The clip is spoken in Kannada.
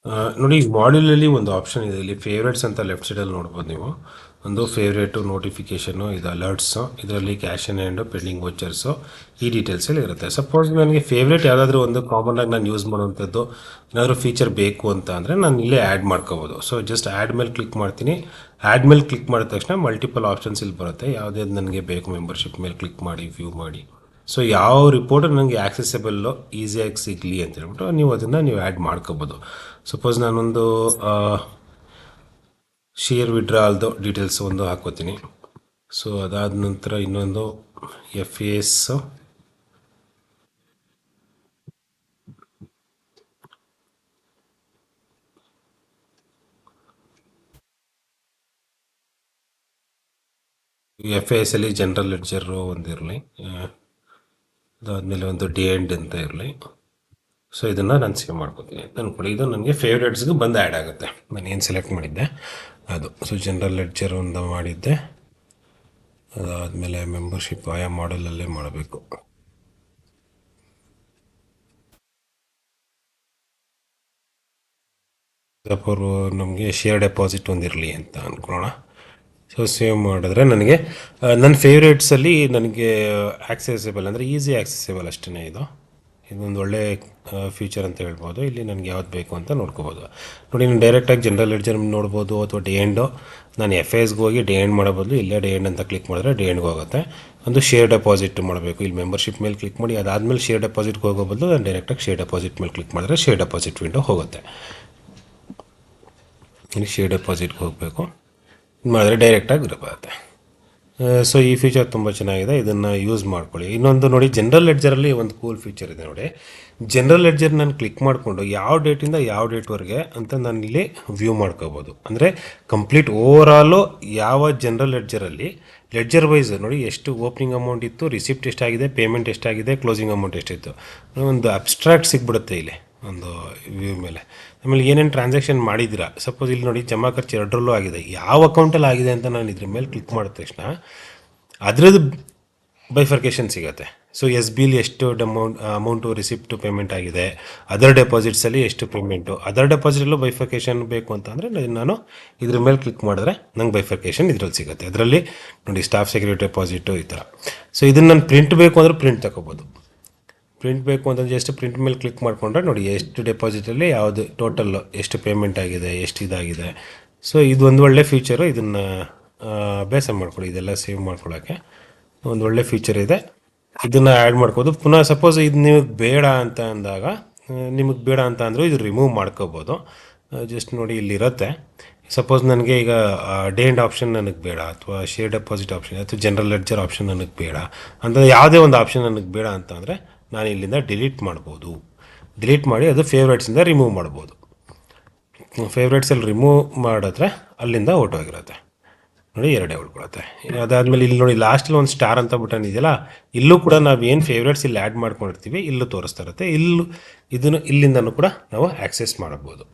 ನೋಡಿ, ಈ ಮಾಡ್ಯೂಲಲ್ಲಿ ಒಂದು ಆಪ್ಷನ್ ಇದೆ, ಇಲ್ಲಿ ಫೇವ್ರೇಟ್ಸ್ ಅಂತ ಲೆಫ್ಟ್ ಸೈಡಲ್ಲಿ ನೋಡ್ಬೋದು ನೀವು. ಒಂದು ಫೇವ್ರೇಟು, ನೋಟಿಫಿಕೇಷನು, ಇದು ಅಲರ್ಟ್ಸು, ಇದರಲ್ಲಿ ಕ್ಯಾಶ್ ಆನ್ ಹ್ಯಾಂಡು, ಪೆಂಡಿಂಗ್ ವೋಚರ್ಸು, ಈ ಡೀಟೇಲ್ಸಲ್ಲಿ ಇರುತ್ತೆ. ಸಪೋಸ್ ನನಗೆ ಫೇವ್ರೇಟ್ ಯಾವುದಾದ್ರೂ ಒಂದು ಕಾಮನ್ನಾಗಿ ನಾನು ಯೂಸ್ ಮಾಡುವಂಥದ್ದು ಏನಾದರೂ ಫೀಚರ್ ಬೇಕು ಅಂತ ಅಂದರೆ ನಾನು ಇಲ್ಲೇ ಆ್ಯಡ್ ಮಾಡ್ಕೋಬೋದು. ಸೊ ಜಸ್ಟ್ ಆ್ಯಡ್ ಮೇಲೆ ಕ್ಲಿಕ್ ಮಾಡ್ತೀನಿ. ಆ್ಯಡ್ ಮೇಲೆ ಕ್ಲಿಕ್ ಮಾಡಿದ ತಕ್ಷಣ ಮಲ್ಟಿಪಲ್ ಆಪ್ಷನ್ಸ್ ಇಲ್ಲಿ ಬರುತ್ತೆ. ಯಾವುದೇ ನನಗೆ ಬೇಕು ಮೆಂಬರ್ಶಿಪ್ ಮೇಲೆ ಕ್ಲಿಕ್ ಮಾಡಿ ವ್ಯೂ ಮಾಡಿ. ಸೊ ಯಾವ ರಿಪೋರ್ಟ್ ನನಗೆ ಆಕ್ಸೆಸಿಬಲ್ಲು ಈಸಿಯಾಗಿ ಸಿಗಲಿ ಅಂತ ಹೇಳ್ಬಿಟ್ಟು ನೀವು ಅದನ್ನು ಆ್ಯಡ್ ಮಾಡ್ಕೋಬೋದು. ಸಪೋಸ್ ನಾನೊಂದು ಶೇರ್ ವಿಡ್ರಾಲ್ದು ಡೀಟೇಲ್ಸ್ ಒಂದು ಹಾಕೋತೀನಿ. ಸೊ ಅದಾದ ನಂತರ ಇನ್ನೊಂದು ಎಫ್ ಎಸ್ ಅಲ್ಲಿ ಜನರಲ್ ಲೆಡ್ಜರು ಒಂದಿರಲಿ, ಅದಾದಮೇಲೆ ಒಂದು ಡಿ ಎಂಡ್ ಅಂತ ಇರಲಿ. ಸೊ ಇದನ್ನು ನಾನು ಸೇವ್ ಮಾಡ್ಕೋತೀನಿ ಅಂತ ಅಂದ್ಕೊಳ್ಳಿ. ಇದು ನನಗೆ ಫೇವ್ರೇಟ್ಸ್ಗೆ ಬಂದು ಆ್ಯಡ್ ಆಗುತ್ತೆ. ನಾನು ಏನು ಸೆಲೆಕ್ಟ್ ಮಾಡಿದ್ದೆ ಅದು. ಸೊ ಜನರಲ್ ಲೆಡ್ಜರ್ ಒಂದು ಮಾಡಿದ್ದೆ. ಅದಾದಮೇಲೆ ಮೆಂಬರ್ಶಿಪ್ ಆಯಾ ಮಾಡಲಲ್ಲೇ ಮಾಡಬೇಕು. ಸಪೋರು ನಮಗೆ ಶೇರ್ ಡೆಪಾಸಿಟ್ ಒಂದಿರಲಿ ಅಂತ ಅಂದ್ಕೊಳ್ಳೋಣ. ಸೊ ಸೇವ್ ಮಾಡಿದ್ರೆ ನನಗೆ ನನ್ನ ಫೇವ್ರೇಟ್ಸಲ್ಲಿ ನನಗೆ ಆಕ್ಸೆಸಿಬಲ್ ಅಂದರೆ ಈಸಿ ಆಕ್ಸೆಸಿಬಲ್ ಅಷ್ಟೇ. ಇದೊಂದು ಒಳ್ಳೆ ಫ್ಯೂಚರ್ ಅಂತ ಹೇಳ್ಬೋದು. ಇಲ್ಲಿ ನನಗೆ ಯಾವ್ದು ಬೇಕು ಅಂತ ನೋಡ್ಕೋಬೋದು. ನೋಡಿ, ನಾನು ಡೈರೆಕ್ಟಾಗಿ ಜನರಲ್ ಲೆಡ್ಜರ್ ನೋಡ್ಬೋದು, ಅಥವಾ ಡಿ ಎಂಡು. ನಾನು ಎಫ್ ಎಸ್ಗೆ ಹೋಗಿ ಡಿ ಎಂಡ್ ಮಾಡೋ ಬದಲು ಇಲ್ಲೇ ಡಿ ಎಂಡ್ ಅಂತ ಕ್ಲಿಕ್ ಮಾಡಿದ್ರೆ ಡಿ ಎಂಡ್ಗೆ ಹೋಗುತ್ತೆ. ಒಂದು ಶೇರ್ ಡೆಪಾಸಿಟ್ ಮಾಡಬೇಕು, ಇಲ್ಲಿ ಮೆಂಬರ್ಶಿಪ್ ಮೇಲೆ ಕ್ಲಿಕ್ ಮಾಡಿ. ಅದಾದಮೇಲೆ ಶೇರ್ ಡೆಪಾಸಿಟ್ಗೆ ಹೋಗೋ ಬದಲು ನಾನು ಡೈರೆಕ್ಟಾಗಿ ಶೇರ್ ಡೆಪಾಸಿಟ್ ಮೇಲೆ ಕ್ಲಿಕ್ ಮಾಡಿದ್ರೆ ಶೇರ್ ಡೆಪಾಸಿಟ್ ವಿಂಡೋ ಹೋಗುತ್ತೆ. ಇಲ್ಲಿ ಶೇರ್ ಡೆಪಾಸಿಟ್ಗೆ ಹೋಗಬೇಕು ಮಾಡಿದ್ರೆ ಡೈರೆಕ್ಟಾಗಿ ಬರುತ್ತೆ. ಸೊ ಈ ಫೀಚರ್ ತುಂಬ ಚೆನ್ನಾಗಿದೆ, ಇದನ್ನು ಯೂಸ್ ಮಾಡ್ಕೊಳ್ಳಿ. ಇನ್ನೊಂದು ನೋಡಿ, ಜನರಲ್ ಲೆಡ್ಜರಲ್ಲಿ ಒಂದು ಕೂಲ್ ಫೀಚರ್ ಇದೆ ನೋಡಿ. ಜನರಲ್ ಲೆಡ್ಜರ್ ನಾನು ಕ್ಲಿಕ್ ಮಾಡಿಕೊಂಡು ಯಾವ ಡೇಟಿಂದ ಯಾವ ಡೇಟ್ವರೆಗೆ ಅಂತ ನಾನು ಇಲ್ಲಿ ವ್ಯೂ ಮಾಡ್ಕೋಬೋದು. ಅಂದರೆ ಕಂಪ್ಲೀಟ್ ಓವರಾಲು ಯಾವ ಜನರಲ್ ಲೆಡ್ಜರಲ್ಲಿ ಲೆಡ್ಜರ್ ವೈಸ್ ನೋಡಿ ಎಷ್ಟು ಓಪನಿಂಗ್ ಅಮೌಂಟ್ ಇತ್ತು, ರಿಸಿಪ್ಟ್ ಎಷ್ಟಾಗಿದೆ, ಪೇಮೆಂಟ್ ಎಷ್ಟಾಗಿದೆ, ಕ್ಲೋಸಿಂಗ್ ಅಮೌಂಟ್ ಎಷ್ಟಿತ್ತು, ಒಂದು ಅಬ್ಸ್ಟ್ರಾಕ್ಟ್ ಸಿಗ್ಬಿಡುತ್ತೆ ಇಲ್ಲಿ ಒಂದು ವ್ಯೂ ಮೇಲೆ. ಆಮೇಲೆ ಏನೇನು ಟ್ರಾನ್ಸಾಕ್ಷನ್ ಮಾಡಿದ್ದೀರಾ, ಸಪೋಸ್ ಇಲ್ಲಿ ನೋಡಿ ಜಮಾ ಖರ್ಚು ಎರಡರಲ್ಲೂ ಆಗಿದೆ, ಯಾವ ಅಕೌಂಟಲ್ಲಿ ಆಗಿದೆ ಅಂತ ನಾನು ಇದ್ರ ಮೇಲೆ ಕ್ಲಿಕ್ ಮಾಡಿದ ತಕ್ಷಣ ಅದರದ್ದು ಬೈಫರ್ಕೇಷನ್ ಸಿಗುತ್ತೆ. ಸೊ ಎಸ್ ಬಿಲಿ ಎಷ್ಟು ಅಮೌಂಟು ರಿಸಿಪ್ಟು ಪೇಮೆಂಟ್ ಆಗಿದೆ, ಅದರ್ ಡೆಪಾಸಿಟ್ಸಲ್ಲಿ ಎಷ್ಟು ಪೇಮೆಂಟು, ಅದರ್ ಡೆಪಾಸಿಟಲ್ಲೂ ಬೈಫರ್ಕೇಷನ್ ಬೇಕು ಅಂತಂದರೆ ನಾನು ಇದ್ರ ಮೇಲೆ ಕ್ಲಿಕ್ ಮಾಡಿದ್ರೆ ನಂಗೆ ಬೈಫರ್ಕೇಷನ್ ಇದರಲ್ಲಿ ಸಿಗುತ್ತೆ. ಅದರಲ್ಲಿ ನೋಡಿ ಸ್ಟಾಫ್ ಸೆಕ್ಯೂರಿಟಿ ಡೆಪಾಸಿಟು ಈ ಥರ. ಸೊ ಇದನ್ನು ನಾನು ಪ್ರಿಂಟ್ ಬೇಕು ಅಂದರೆ ಪ್ರಿಂಟ್ ತಗೋಬೋದು. ಪ್ರಿಂಟ್ ಬೇಕು ಅಂತಂದರೆ ಜಸ್ಟ್ ಪ್ರಿಂಟ್ ಮೇಲೆ ಕ್ಲಿಕ್ ಮಾಡಿಕೊಂಡ್ರೆ ನೋಡಿ ಎಷ್ಟು ಡೆಪಾಸಿಟಲ್ಲಿ ಯಾವುದು ಟೋಟಲ್ ಎಷ್ಟು ಪೇಮೆಂಟ್ ಆಗಿದೆ, ಎಷ್ಟು ಇದಾಗಿದೆ. ಸೊ ಇದು ಒಂದು ಒಳ್ಳೆ ಫೀಚರು. ಇದನ್ನು ಅಭ್ಯಾಸ ಮಾಡ್ಕೊಳ್ಳಿ, ಇದೆಲ್ಲ ಸೇವ್ ಮಾಡ್ಕೊಳ್ಳೋಕ್ಕೆ ಒಂದು ಒಳ್ಳೆ ಫೀಚರ್ ಇದೆ. ಇದನ್ನು ಆ್ಯಡ್ ಮಾಡ್ಕೋದು. ಪುನಃ ಸಪೋಸ್ ಇದು ನಿಮಗೆ ಬೇಡ ಅಂತ ಅಂದಾಗ, ನಿಮಗೆ ಬೇಡ ಅಂತ ಅಂದರೂ ಇದು ರಿಮೂವ್ ಮಾಡ್ಕೋಬೋದು. ಜಸ್ಟ್ ನೋಡಿ ಇಲ್ಲಿರುತ್ತೆ. ಸಪೋಸ್ ನನಗೆ ಈಗ ಡೇ ಎಂಡ್ ಆಪ್ಷನ್ ನನಗೆ ಬೇಡ, ಅಥವಾ ಶೇರ್ ಡೆಪಾಸಿಟ್ ಆಪ್ಷನ್, ಅಥವಾ ಜನರಲ್ ಲೆಡ್ಜರ್ ಆಪ್ಷನ್ ನನಗೆ ಬೇಡ ಅಂತ, ಯಾವುದೇ ಒಂದು ಆಪ್ಷನ್ ನನಗೆ ಬೇಡ ಅಂತ ಅಂದರೆ ನಾನು ಇಲ್ಲಿಂದ ಡಿಲೀಟ್ ಮಾಡ್ಬೋದು. ಡಿಲೀಟ್ ಮಾಡಿ ಅದು ಫೇವ್ರೇಟ್ಸಿಂದ ರಿಮೂವ್ ಮಾಡ್ಬೋದು. ಫೇವ್ರೇಟ್ಸಲ್ಲಿ ರಿಮೂವ್ ಮಾಡಿದ್ರೆ ಅಲ್ಲಿಂದ ಹೊರ್ಟೋಗಿರುತ್ತೆ ನೋಡಿ, ಎರಡೇ ಉಳ್ಕೊಳುತ್ತೆ. ಅದಾದಮೇಲೆ ಇಲ್ಲಿ ನೋಡಿ ಲಾಸ್ಟಲ್ಲಿ ಒಂದು ಸ್ಟಾರ್ ಅಂತ ಬಟನ್ ಇದೆಯಲ್ಲ, ಇಲ್ಲೂ ಕೂಡ ನಾವು ಏನು ಫೇವ್ರೇಟ್ಸ್ ಇಲ್ಲಿ ಆ್ಯಡ್ ಮಾಡ್ಕೊಂಡಿರ್ತೀವಿ ಇಲ್ಲೂ ತೋರಿಸ್ತಾ ಇರುತ್ತೆ. ಇದನ್ನು ಇಲ್ಲಿಂದನೂ ಕೂಡ ನಾವು ಆ್ಯಕ್ಸೆಸ್ ಮಾಡಬಹುದು.